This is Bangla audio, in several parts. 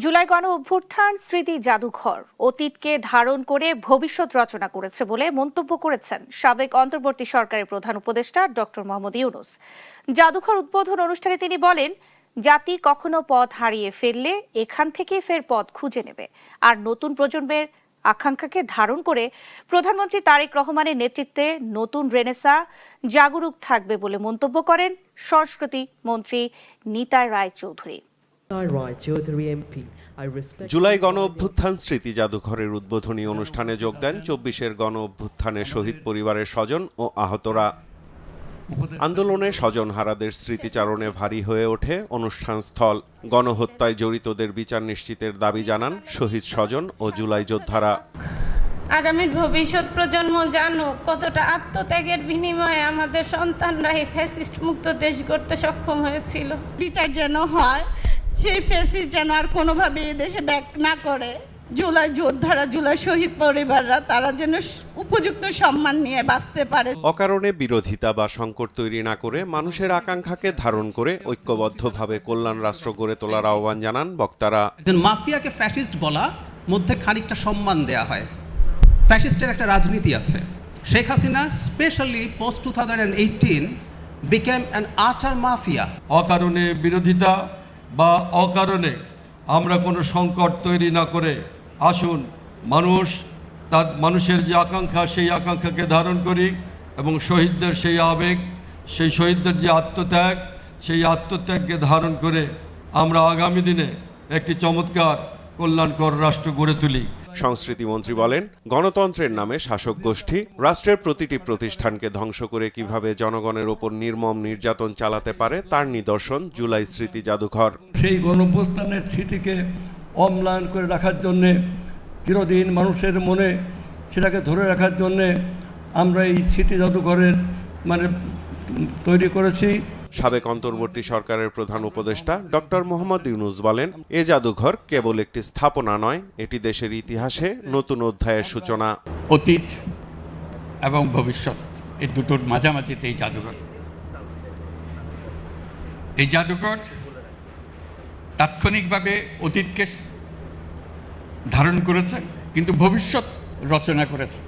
জুলাই গণ অভ্যুত্থান স্মৃতি জাদুঘর অতীতকে ধারণ করে ভবিষ্যৎ রচনা করেছে বলে মন্তব্য করেছেন সাবেক অন্তর্বর্তী সরকারের প্রধান উপদেষ্টা ডক্টর মোহাম্মদ ইউনূস। জাদুঘর উদ্বোধন অনুষ্ঠানে তিনি বলেন, জাতি কখনো পথ হারিয়ে ফেললে এখান থেকে ফের পথ খুঁজে নেবে, আর নতুন প্রজন্মের আকাঙ্ক্ষাকে ধারণ করে প্রধানমন্ত্রী তারেক রহমানের নেতৃত্বে নতুন রেনেসা জাগরুক থাকবে বলে মন্তব্য করেন সংস্কৃতি মন্ত্রী নিতাই রায়চৌধুরী। জুলাই গণ অভ্যুত্থান স্মৃতি জাদুঘরের উদ্বোধনী অনুষ্ঠানে যোগ দেন ২৪-এর গণ অভ্যুত্থানে শহীদ পরিবারের স্বজন ও আহতরা। আন্দোলনে স্বজনহারাদের স্মৃতিচারণে ভারী হয়ে ওঠে অনুষ্ঠানস্থল। গণহত্যায় জড়িতদের বিচার নিশ্চিতের দাবি জানান শহীদ স্বজন ও জুলাই যোদ্ধারা। আগামী ভবিষ্যৎ প্রজন্ম জানুক কতটা আত্মত্যাগের বিনিময়ে আমাদের সন্তানরা এই ফ্যাসিস্ট মুক্ত দেশ গড়তে সক্ষম হয়েছিল। বিচার যেন হয়, সেই ফ্যাসিস্ট যেন আর কোনোভাবে এই দেশে ব্যাক না করে। জুলাই যোদ্ধারা, জুলাই শহীদ পরিবাররা তারা যেন উপযুক্ত সম্মান নিয়ে বাঁচতে পারে। অকারণে বিরোধিতা বা সংকট তৈরি না করে মানুষের আকাঙ্ক্ষাকে ধারণ করে ঐক্যবদ্ধভাবে কল্যাণ রাষ্ট্র গড়ে তোলার আহ্বান জানান বক্তারা। মাফিয়াকে ফ্যাসিস্ট বলা মধ্যে খানিকটা সম্মান দেয়া হয়। ফ্যাসিস্টের একটা রাজনীতি আছে। Sheikh Hasina specially post 2018 became an আটার মাফিয়া। অকারণে বিরোধিতা বা অকারণে আমরা কোনো সংকট তৈরি না করে আসুন মানুষের যে আকাঙ্ক্ষা সেই আকাঙ্ক্ষাকে ধারণ করি এবং শহীদদের সেই আবেগ, সেই শহীদদের যে আত্মত্যাগ, সেই আত্মত্যাগকে ধারণ করে আমরা আগামী দিনে একটি চমৎকার কল্যাণকর রাষ্ট্র গড়ে তুলি। সংস্কৃতি মন্ত্রী বলেন, গণতন্ত্রের নামে শাসক গোষ্ঠী রাষ্ট্রের প্রতিটি প্রতিষ্ঠানকে ধ্বংস করে কিভাবে জনগণের ওপর নির্মম নির্যাতন চালাতে পারে তার নিদর্শন জুলাই স্মৃতি জাদুঘর। সেই গণঅভ্যুত্থানের স্মৃতিকে অম্লান করে রাখার জন্যে, চিরদিন মানুষের মনে সেটাকে ধরে রাখার জন্যে আমরা এই স্মৃতি জাদুঘরের তৈরি করেছি। সাবেক অন্তর্বর্তী সরকারের প্রধান উপদেষ্টা ডক্টর মোহাম্মদ ইউনূস বলেন, এ জাদুঘর কেবল একটি স্থাপনা নয়, এটি দেশের ইতিহাসে নতুন অধ্যায়ের সূচনা। অতীত এবং ভবিষ্যৎ এই দুটোর মাঝামাঝিতে এই জাদুঘর তাৎক্ষণিকভাবে অতীতকে ধারণ করেছে, কিন্তু ভবিষ্যৎ রচনা করেছে।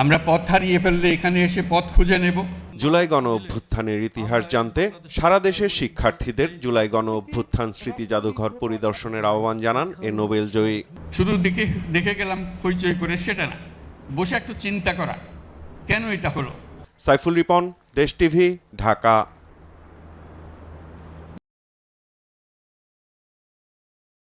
আমরা পথ হারিয়ে ফেললে এখানে এসে পথ খুঁজে নেব। জুলাই গণ অভ্যুত্থানের ইতিহাস জানতে সারা দেশের শিক্ষার্থীদের জুলাই গণ অভ্যুত্থান স্মৃতি জাদুঘর পরিদর্শনের আহ্বান জানান এ নোবেল জয়ী। শুধু দেখে গেলাম হইচই করে সেটা না, বসে একটু চিন্তা করা কেন এটা হলো। সাইফুল রিপন, দেশ টিভি, ঢাকা।